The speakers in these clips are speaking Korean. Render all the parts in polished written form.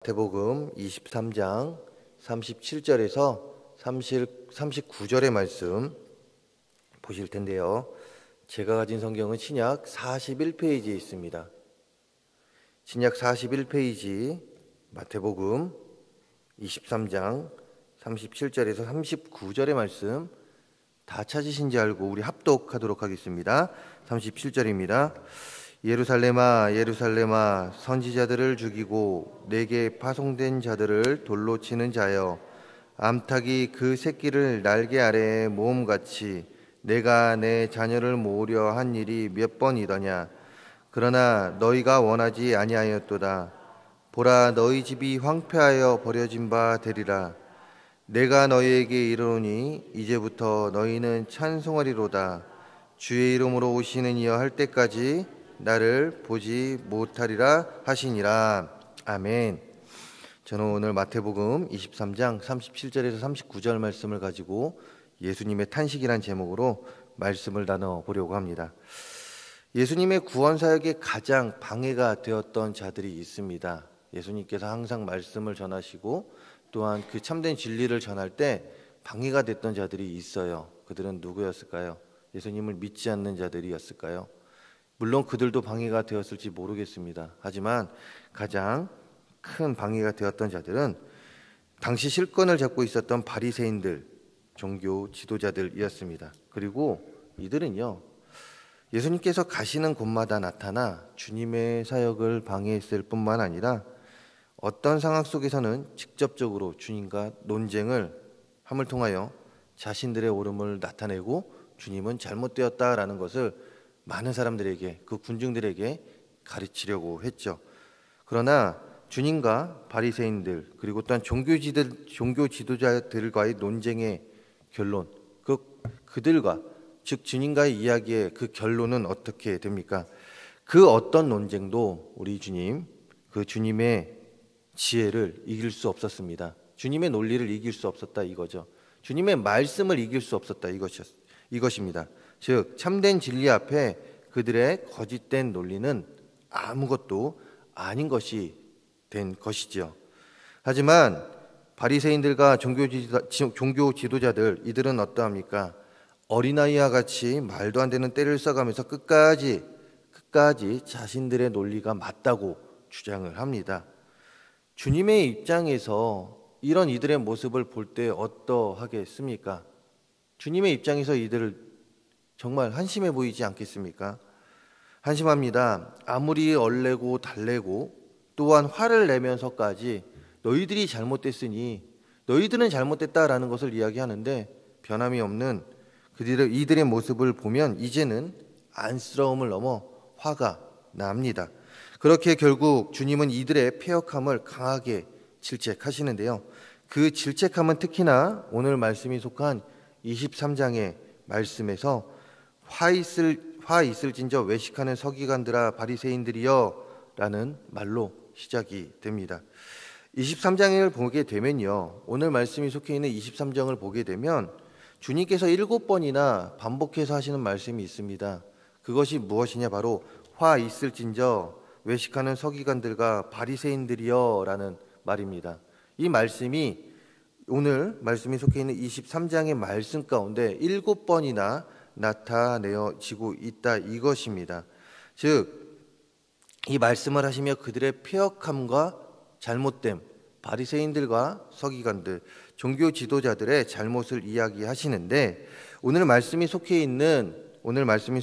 마태복음 23장 37절에서 39절의 말씀 보실 텐데요. 제가 가진 성경은 신약 41페이지에 있습니다. 신약 41페이지 마태복음 23장 37절에서 39절의 말씀 다 찾으신지 알고 우리 합독하도록 하겠습니다. 37절입니다. 예루살렘아 예루살렘아 선지자들을 죽이고 내게 파송된 자들을 돌로 치는 자여, 암탉이 그 새끼를 날개 아래에 모음같이 내가 내 자녀를 모으려 한 일이 몇 번이더냐. 그러나 너희가 원하지 아니하였도다. 보라, 너희 집이 황폐하여 버려진 바 되리라. 내가 너희에게 이르노니 이제부터 너희는 찬송하리로다. 주의 이름으로 오시는 이여 할 때까지 나를 보지 못하리라 하시니라. 아멘. 저는 오늘 마태복음 23장 37절에서 39절 말씀을 가지고 예수님의 탄식이란 제목으로 말씀을 나눠보려고 합니다. 예수님의 구원사역에 가장 방해가 되었던 자들이 있습니다. 예수님께서 항상 말씀을 전하시고 또한 그 참된 진리를 전할 때 방해가 됐던 자들이 있어요. 그들은 누구였을까요? 예수님을 믿지 않는 자들이었을까요? 물론 그들도 방해가 되었을지 모르겠습니다. 하지만 가장 큰 방해가 되었던 자들은 당시 실권을 잡고 있었던 바리새인들, 종교 지도자들이었습니다. 그리고 이들은요, 예수님께서 가시는 곳마다 나타나 주님의 사역을 방해했을 뿐만 아니라 어떤 상황 속에서는 직접적으로 주님과 논쟁을 함을 통하여 자신들의 옳음을 나타내고 주님은 잘못되었다라는 것을 많은 사람들에게, 그 군중들에게 가르치려고 했죠. 그러나 주님과 바리새인들 그리고 또한 종교 지도자들과의 논쟁의 결론, 그들과 즉 주님과의 이야기의 그 결론은 어떻게 됩니까? 그 어떤 논쟁도 우리 주님, 그 주님의 지혜를 이길 수 없었습니다. 주님의 논리를 이길 수 없었다 이거죠. 주님의 말씀을 이길 수 없었다 이것입니다. 즉 참된 진리 앞에 그들의 거짓된 논리는 아무것도 아닌 것이 된 것이죠. 하지만 바리새인들과 종교 지도자들, 이들은 어떠합니까? 어린아이와 같이 말도 안 되는 떼를 써가면서 끝까지 자신들의 논리가 맞다고 주장을 합니다. 주님의 입장에서 이런 이들의 모습을 볼 때 어떠하겠습니까? 주님의 입장에서 이들을 정말 한심해 보이지 않겠습니까? 한심합니다. 아무리 얼레고 달래고 또한 화를 내면서까지 너희들이 잘못됐으니 너희들은 잘못됐다라는 것을 이야기하는데 변함이 없는 이들의 모습을 보면 이제는 안쓰러움을 넘어 화가 납니다. 그렇게 결국 주님은 이들의 패역함을 강하게 질책하시는데요. 그 질책함은 특히나 오늘 말씀이 속한 23장의 말씀에서 화 있을진저 외식하는 서기관들아 바리새인들이여 라는 말로 시작이 됩니다. 23장을 보게 되면요, 오늘 말씀이 속해 있는 23장을 보게 되면 주님께서 7번이나 반복해서 하시는 말씀이 있습니다. 그것이 무엇이냐, 바로 화 있을진저 외식하는 서기관들과 바리새인들이여 라는 말입니다. 이 말씀이 오늘 말씀이 속해 있는 23장의 말씀 가운데 7번이나 나타내어지고 있다 이것입니다. 즉 이 말씀을 하시며 그들의 패역함과 잘못됨, 바리새인들과 서기관들, 종교 지도자들의 잘못을 이야기하시는데 오늘 말씀이 속해 있는 오늘 말씀은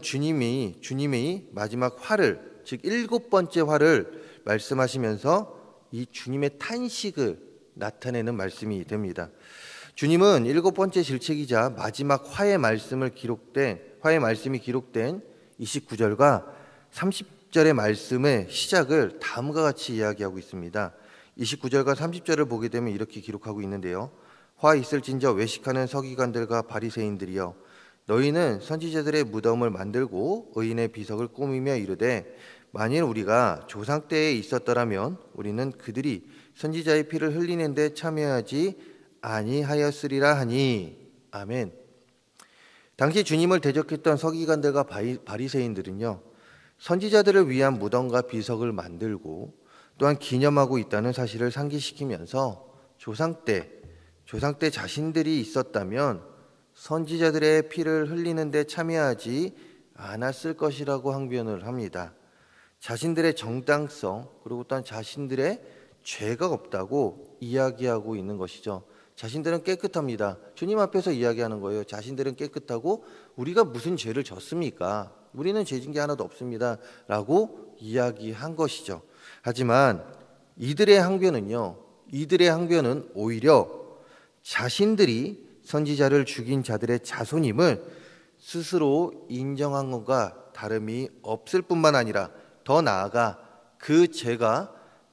주님의 마지막 화를, 즉 7번째 화를 말씀하시면서 이 주님의 탄식을 나타내는 말씀이 됩니다. 주님은 7번째 질책이자 마지막 화의 말씀이 기록된 29절과 30절의 말씀의 시작을 다음과 같이 이야기하고 있습니다. 29절과 30절을 보게 되면 이렇게 기록하고 있는데요. 화 있을진저 외식하는 서기관들과 바리새인들이여, 너희는 선지자들의 무덤을 만들고 의인의 비석을 꾸미며 이르되 만일 우리가 조상 때에 있었더라면 우리는 그들이 선지자의 피를 흘리는 데 참여하지 아니하였으리라 하니. 아멘. 당시 주님을 대적했던 서기관들과 바리새인들은요, 선지자들을 위한 무덤과 비석을 만들고 또한 기념하고 있다는 사실을 상기시키면서 조상 때 자신들이 있었다면 선지자들의 피를 흘리는 데 참여하지 않았을 것이라고 항변을 합니다. 자신들의 정당성 그리고 또한 자신들의 죄가 없다고 이야기하고 있는 것이죠. 자신들은 깨끗합니다. 주님 앞에서 이야기하는 거예요. 자신들은 깨끗하고 우리가 무슨 죄를 졌습니까? 우리는 죄진 게 하나도 없습니다. 라고 이야기한 것이죠. 하지만 이들의 항변은 오히려 자신들이 선지자를 죽인 자들의 자손임을 스스로 인정한 것과 다름이 없을 뿐만 아니라 더 나아가 그 죄가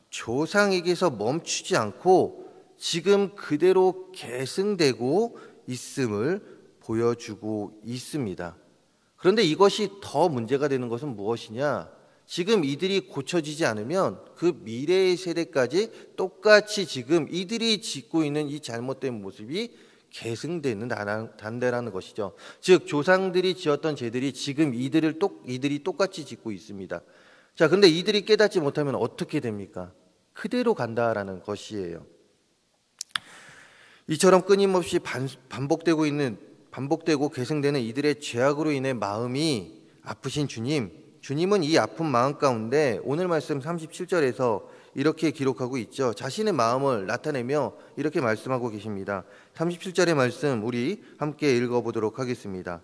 조상에게서 멈추지 않고 지금 그대로 계승되고 있음을 보여주고 있습니다. 그런데 이것이 더 문제가 되는 것은 무엇이냐? 지금 이들이 고쳐지지 않으면 그 미래의 세대까지 똑같이 지금 이들이 짓고 있는 이 잘못된 모습이 계승되는 단대라는 것이죠. 즉 조상들이 지었던 죄들이 지금 이들이 똑같이 짓고 있습니다. 자, 근데 이들이 깨닫지 못하면 어떻게 됩니까? 그대로 간다라는 것이에요. 이처럼 끊임없이 반복되고 계승되는 이들의 죄악으로 인해 마음이 아프신 주님은 이 아픈 마음 가운데 오늘 말씀 37절에서 이렇게 기록하고 있죠. 자신의 마음을 나타내며 이렇게 말씀하고 계십니다. 37절의 말씀 우리 함께 읽어보도록 하겠습니다.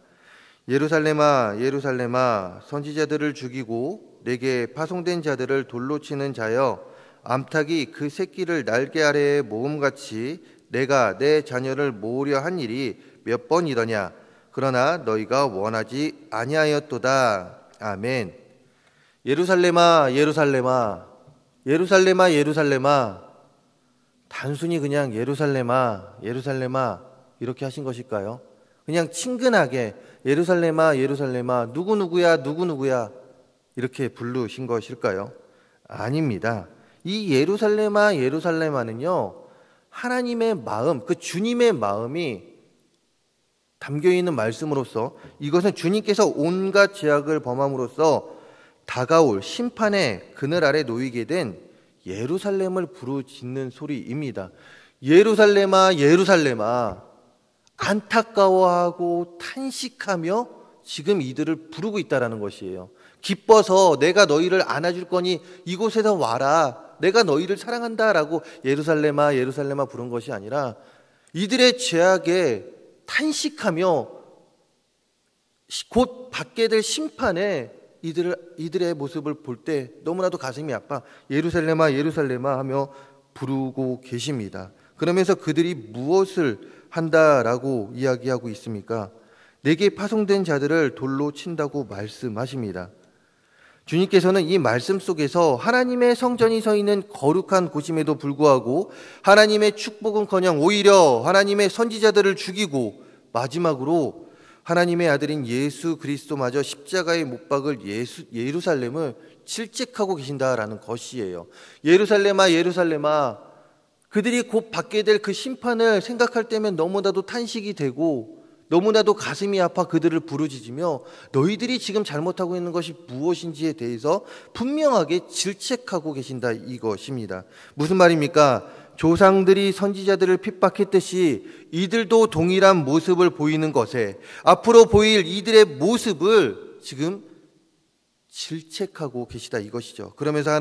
예루살렘아 예루살렘아 선지자들을 죽이고 내게 파송된 자들을 돌로 치는 자여 암탉이 그 새끼를 날개 아래에 모음같이 내가 내 자녀를 모으려 한 일이 몇 번이더냐. 그러나 너희가 원하지 아니하였도다. 아멘. 예루살렘아 예루살렘아 예루살렘아 예루살렘아 단순히 그냥 예루살렘아 예루살렘아 이렇게 하신 것일까요? 그냥 친근하게 예루살렘아 예루살렘아 누구누구야 누구누구야 이렇게 부르신 것일까요? 아닙니다. 이 예루살렘아 예루살렘아는요 하나님의 마음, 그 주님의 마음이 담겨있는 말씀으로서 이것은 주님께서 온갖 죄악을 범함으로써 다가올 심판의 그늘 아래 놓이게 된 예루살렘을 부르짖는 소리입니다. 예루살렘아 예루살렘아 안타까워하고 탄식하며 지금 이들을 부르고 있다는 것이에요. 기뻐서 내가 너희를 안아줄 거니 이곳에서 와라. 내가 너희를 사랑한다라고 예루살렘아 예루살렘아 부른 것이 아니라 이들의 죄악에 탄식하며 곧 받게 될 심판에 이들의 모습을 볼 때 너무나도 가슴이 아파 예루살렘아 예루살렘아 하며 부르고 계십니다. 그러면서 그들이 무엇을 한다라고 이야기하고 있습니까? 내게 파송된 자들을 돌로 친다고 말씀하십니다. 주님께서는 이 말씀 속에서 하나님의 성전이 서 있는 거룩한 곳임에도 불구하고 하나님의 축복은커녕 오히려 하나님의 선지자들을 죽이고 마지막으로 하나님의 아들인 예수 그리스도마저 십자가에 못 박을 예루살렘을 질책하고 계신다라는 것이에요. 예루살렘아 예루살렘아 그들이 곧 받게 될 그 심판을 생각할 때면 너무나도 탄식이 되고 너무나도 가슴이 아파 그들을 부르짖으며 너희들이 지금 잘못하고 있는 것이 무엇인지에 대해서 분명하게 질책하고 계신다 이것입니다. 무슨 말입니까? 조상들이 선지자들을 핍박했듯이 이들도 동일한 모습을 보이는 것에 앞으로 보일 이들의 모습을 지금 질책하고 계시다 이것이죠. 그러면서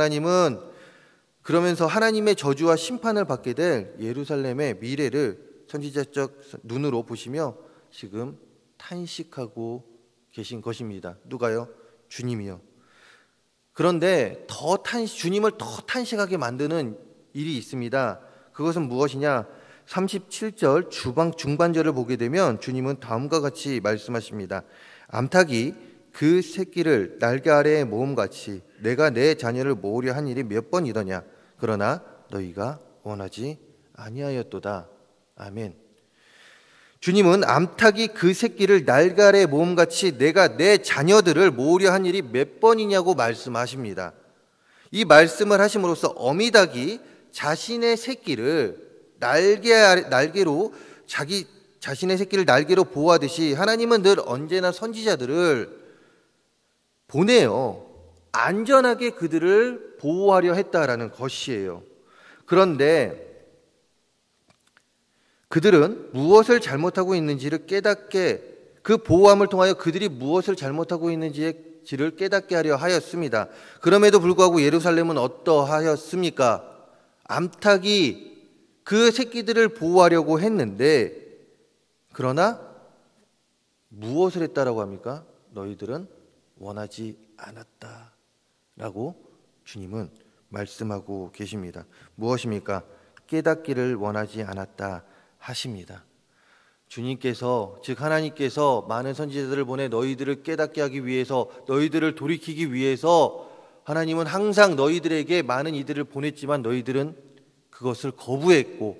하나님의 저주와 심판을 받게 될 예루살렘의 미래를 선지자적 눈으로 보시며 지금 탄식하고 계신 것입니다. 누가요? 주님이요. 그런데 주님을 더 탄식하게 만드는 일이 있습니다. 그것은 무엇이냐? 37절 중반절을 보게 되면 주님은 다음과 같이 말씀하십니다. 암탉이 그 새끼를 날개 아래에 모음같이 내가 내 자녀를 모으려 한 일이 몇 번이더냐. 그러나 너희가 원하지 아니하였도다. 아멘. 주님은 암탉이 그 새끼를 날개 아래에 모음같이 내가 내 자녀들을 모으려 한 일이 몇 번이냐고 말씀하십니다. 이 말씀을 하심으로써 어미닭이 자신의 새끼를 날개로 자신의 새끼를 날개로 보호하듯이 하나님은 늘 언제나 선지자들을 보내요. 안전하게 그들을 보호하려 했다라는 것이에요. 그런데 그들은 무엇을 잘못하고 있는지를 깨닫게, 그 보호함을 통하여 그들이 무엇을 잘못하고 있는지를 깨닫게 하려 하였습니다. 그럼에도 불구하고 예루살렘은 어떠하였습니까? 암탉이 그 새끼들을 보호하려고 했는데, 그러나 무엇을 했다라고 합니까? 너희들은 원하지 않았다라고 주님은 말씀하고 계십니다. 무엇입니까? 깨닫기를 원하지 않았다 하십니다. 주님께서, 즉 하나님께서 많은 선지자들을 보내 너희들을 깨닫게 하기 위해서, 너희들을 돌이키기 위해서 하나님은 항상 너희들에게 많은 이들을 보냈지만 너희들은 그것을 거부했고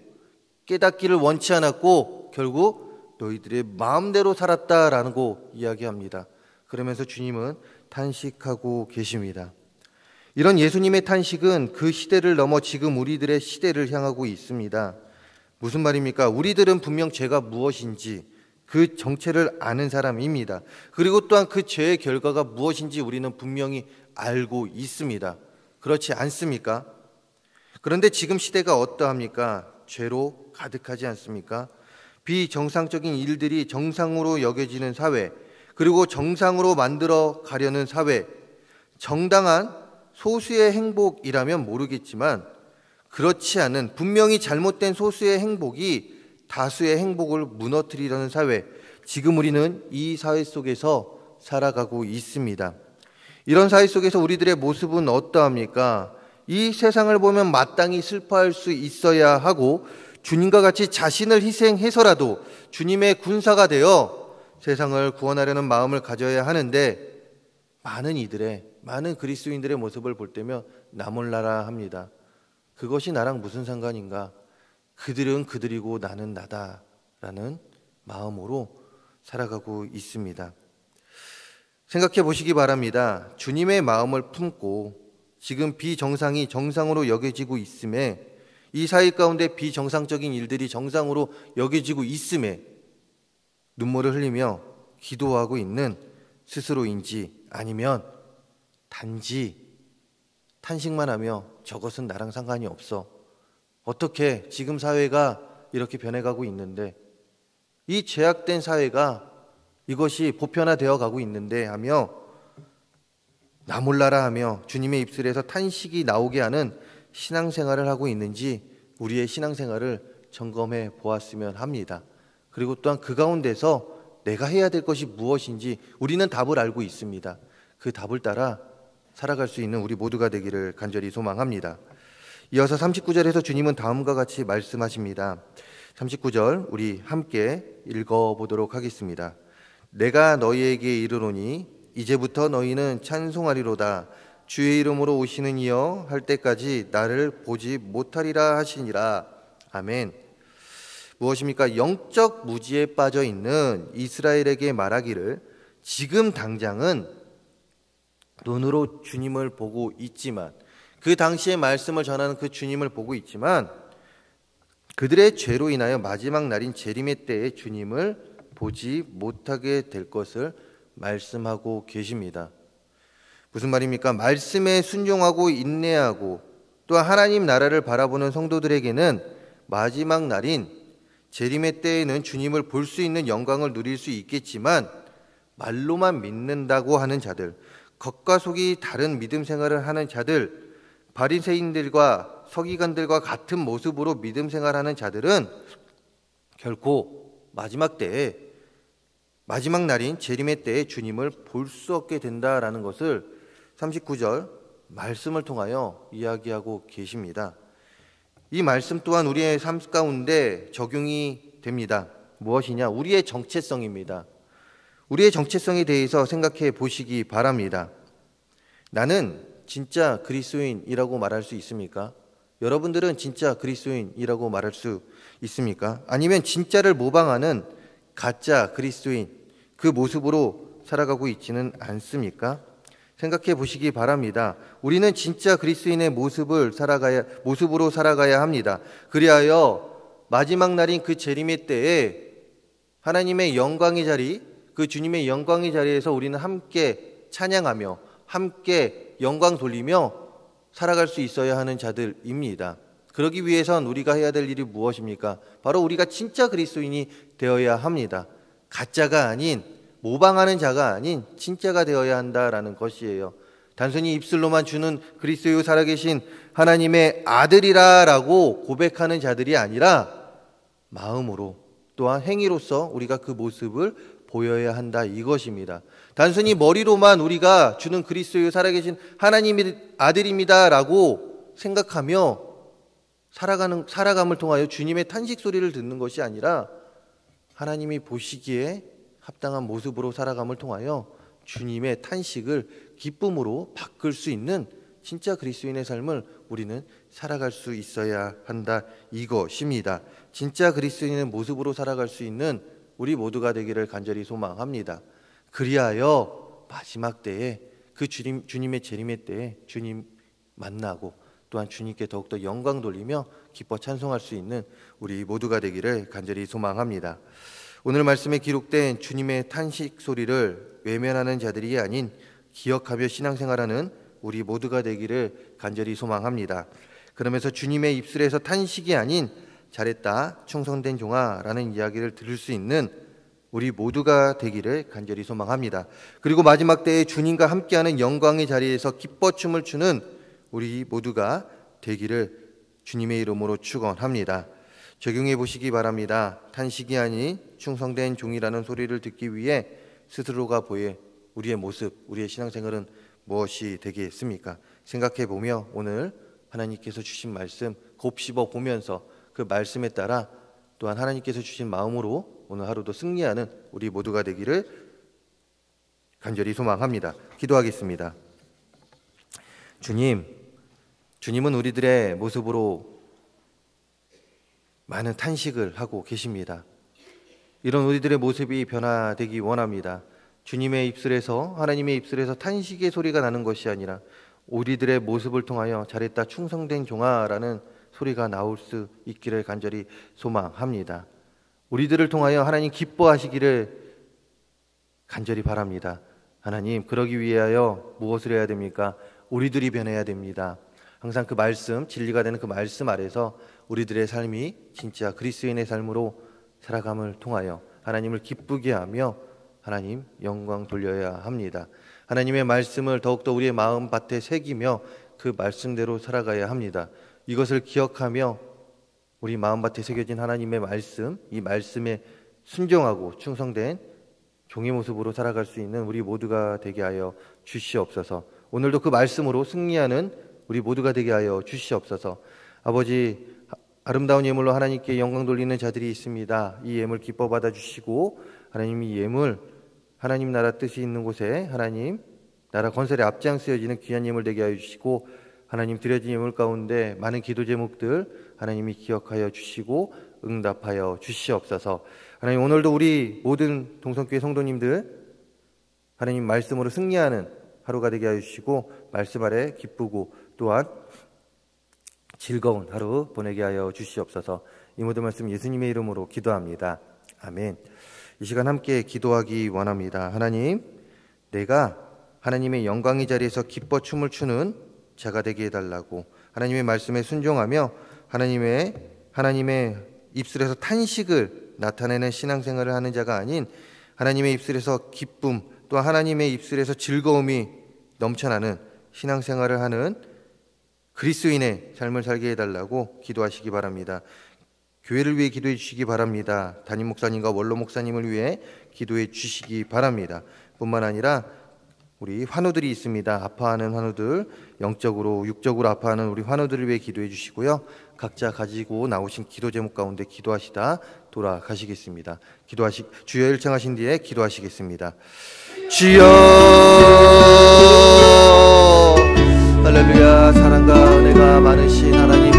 깨닫기를 원치 않았고 결국 너희들의 마음대로 살았다라고 이야기합니다. 그러면서 주님은 탄식하고 계십니다. 이런 예수님의 탄식은 그 시대를 넘어 지금 우리들의 시대를 향하고 있습니다. 무슨 말입니까? 우리들은 분명 죄가 무엇인지 그 정체를 아는 사람입니다. 그리고 또한 그 죄의 결과가 무엇인지 우리는 분명히 알고 있습니다. 그렇지 않습니까? 그런데 지금 시대가 어떠합니까? 죄로 가득하지 않습니까? 비정상적인 일들이 정상으로 여겨지는 사회, 그리고 정상으로 만들어 가려는 사회, 정당한 소수의 행복이라면 모르겠지만 그렇지 않은, 분명히 잘못된 소수의 행복이 다수의 행복을 무너뜨리려는 사회, 지금 우리는 이 사회 속에서 살아가고 있습니다. 이런 사회 속에서 우리들의 모습은 어떠합니까? 이 세상을 보면 마땅히 슬퍼할 수 있어야 하고 주님과 같이 자신을 희생해서라도 주님의 군사가 되어 세상을 구원하려는 마음을 가져야 하는데, 많은 그리스도인들의 모습을 볼 때면 나 몰라라 합니다. 그것이 나랑 무슨 상관인가? 그들은 그들이고 나는 나다라는 마음으로 살아가고 있습니다. 생각해 보시기 바랍니다. 주님의 마음을 품고 지금 비정상이 정상으로 여겨지고 있음에, 이 사회 가운데 비정상적인 일들이 정상으로 여겨지고 있음에 눈물을 흘리며 기도하고 있는 스스로인지, 아니면 단지 탄식만 하며 저것은 나랑 상관이 없어, 어떻게 지금 사회가 이렇게 변해가고 있는데, 이 죄악된 사회가 이것이 보편화되어 가고 있는데 하며 나 몰라라 하며 주님의 입술에서 탄식이 나오게 하는 신앙생활을 하고 있는지 우리의 신앙생활을 점검해 보았으면 합니다. 그리고 또한 그 가운데서 내가 해야 될 것이 무엇인지 우리는 답을 알고 있습니다. 그 답을 따라 살아갈 수 있는 우리 모두가 되기를 간절히 소망합니다. 이어서 39절에서 주님은 다음과 같이 말씀하십니다. 39절 우리 함께 읽어보도록 하겠습니다. 내가 너희에게 이르노니 이제부터 너희는 찬송하리로다. 주의 이름으로 오시는 이여 할 때까지 나를 보지 못하리라 하시니라. 아멘. 무엇입니까? 영적 무지에 빠져 있는 이스라엘에게 말하기를, 지금 당장은 눈으로 주님을 보고 있지만, 그 당시의 말씀을 전하는 그 주님을 보고 있지만 그들의 죄로 인하여 마지막 날인 재림의 때에 주님을 보지 못하게 될 것을 말씀하고 계십니다. 무슨 말입니까? 말씀에 순종하고 인내하고 또한 하나님 나라를 바라보는 성도들에게는 마지막 날인 재림의 때에는 주님을 볼 수 있는 영광을 누릴 수 있겠지만, 말로만 믿는다고 하는 자들, 겉과 속이 다른 믿음 생활을 하는 자들, 바리새인들과 서기관들과 같은 모습으로 믿음 생활하는 자들은 결코 마지막 때에, 마지막 날인 재림의 때에 주님을 볼 수 없게 된다라는 것을 39절 말씀을 통하여 이야기하고 계십니다. 이 말씀 또한 우리의 삶 가운데 적용이 됩니다. 무엇이냐? 우리의 정체성입니다. 우리의 정체성에 대해서 생각해 보시기 바랍니다. 나는 진짜 그리스도인이라고 말할 수 있습니까? 여러분들은 진짜 그리스도인이라고 말할 수 있습니까? 아니면 진짜를 모방하는 가짜 그리스도인, 그 모습으로 살아가고 있지는 않습니까? 생각해 보시기 바랍니다. 우리는 진짜 그리스도인의 모습으로 살아가야 합니다. 그리하여 마지막 날인 그 재림의 때에 하나님의 영광의 자리, 그 주님의 영광의 자리에서 우리는 함께 찬양하며 함께 영광 돌리며 살아갈 수 있어야 하는 자들입니다. 그러기 위해선 우리가 해야 될 일이 무엇입니까? 바로 우리가 진짜 그리스도인이 되어야 합니다. 가짜가 아닌, 모방하는 자가 아닌 진짜가 되어야 한다라는 것이에요. 단순히 입술로만 주는 그리스도의 살아계신 하나님의 아들이라라고 고백하는 자들이 아니라 마음으로 또한 행위로서 우리가 그 모습을 보여야 한다, 이것입니다. 단순히 머리로만 우리가 주는 그리스도의 살아계신 하나님의 아들입니다라고 생각하며 살아감을 통하여 주님의 탄식 소리를 듣는 것이 아니라 하나님이 보시기에 합당한 모습으로 살아감을 통하여 주님의 탄식을 기쁨으로 바꿀 수 있는 진짜 그리스도인의 삶을 우리는 살아갈 수 있어야 한다, 이것입니다. 진짜 그리스도인의 모습으로 살아갈 수 있는 우리 모두가 되기를 간절히 소망합니다. 그리하여 마지막 때에 그 주님의 재림의 때에 주님 만나고 또한 주님께 더욱더 영광 돌리며 기뻐 찬송할 수 있는 우리 모두가 되기를 간절히 소망합니다. 오늘 말씀에 기록된 주님의 탄식 소리를 외면하는 자들이 아닌 기억하며 신앙생활하는 우리 모두가 되기를 간절히 소망합니다. 그러면서 주님의 입술에서 탄식이 아닌 잘했다, 충성된 종아라는 이야기를 들을 수 있는 우리 모두가 되기를 간절히 소망합니다. 그리고 마지막 때에 주님과 함께하는 영광의 자리에서 기뻐 춤을 추는 우리 모두가 되기를 주님의 이름으로 축원합니다. 적용해 보시기 바랍니다. 탄식이 아닌 충성된 종이라는 소리를 듣기 위해 스스로가 보여 우리의 모습, 우리의 신앙생활은 무엇이 되겠습니까? 생각해 보며 오늘 하나님께서 주신 말씀 곱씹어 보면서 그 말씀에 따라 또한 하나님께서 주신 마음으로 오늘 하루도 승리하는 우리 모두가 되기를 간절히 소망합니다. 기도하겠습니다. 주님은 우리들의 모습으로 많은 탄식을 하고 계십니다. 이런 우리들의 모습이 변화되기 원합니다. 주님의 입술에서, 하나님의 입술에서 탄식의 소리가 나는 것이 아니라 우리들의 모습을 통하여 잘했다, 충성된 종아라는 소리가 나올 수 있기를 간절히 소망합니다. 우리들을 통하여 하나님 기뻐하시기를 간절히 바랍니다. 하나님, 그러기 위하여 무엇을 해야 됩니까? 우리들이 변해야 됩니다. 항상 그 말씀, 진리가 되는 그 말씀 아래서 우리들의 삶이 진짜 그리스도인의 삶으로 살아감을 통하여 하나님을 기쁘게 하며 하나님 영광 돌려야 합니다. 하나님의 말씀을 더욱더 우리의 마음밭에 새기며 그 말씀대로 살아가야 합니다. 이것을 기억하며 우리 마음밭에 새겨진 하나님의 말씀, 이 말씀에 순종하고 충성된 종의 모습으로 살아갈 수 있는 우리 모두가 되게 하여 주시옵소서. 오늘도 그 말씀으로 승리하는 우리 모두가 되게 하여 주시옵소서. 아버지, 아름다운 예물로 하나님께 영광 돌리는 자들이 있습니다. 이 예물 기뻐 받아 주시고 하나님 이 예물 하나님 나라 뜻이 있는 곳에 하나님 나라 건설에 앞장서어지는 귀한 예물 되게 하여 주시고 하나님 드려진 예물 가운데 많은 기도 제목들 하나님이 기억하여 주시고 응답하여 주시옵소서. 하나님, 오늘도 우리 모든 동성교회 성도님들 하나님 말씀으로 승리하는 하루가 되게 하여 주시고 말씀 아래 기쁘고 또한 즐거운 하루 보내게 하여 주시옵소서. 이 모든 말씀 예수님의 이름으로 기도합니다. 아멘. 이 시간 함께 기도하기 원합니다. 하나님, 내가 하나님의 영광의 자리에서 기뻐 춤을 추는 자가 되게 해달라고, 하나님의 말씀에 순종하며 하나님의 입술에서 탄식을 나타내는 신앙생활을 하는 자가 아닌 하나님의 입술에서 기쁨, 또 하나님의 입술에서 즐거움이 넘쳐나는 신앙생활을 하는 그리스도인의 삶을 살게 해달라고 기도하시기 바랍니다. 교회를 위해 기도해 주시기 바랍니다. 담임 목사님과 원로 목사님을 위해 기도해 주시기 바랍니다. 뿐만 아니라 우리 환우들이 있습니다. 아파하는 환우들, 영적으로 육적으로 아파하는 우리 환우들을 위해 기도해 주시고요. 각자 가지고 나오신 기도 제목 가운데 기도하시다 돌아가시겠습니다. 주여 일청하신 뒤에 기도하시겠습니다. 주여, 할렐루야. 사랑과 은혜가 많으신 하나님,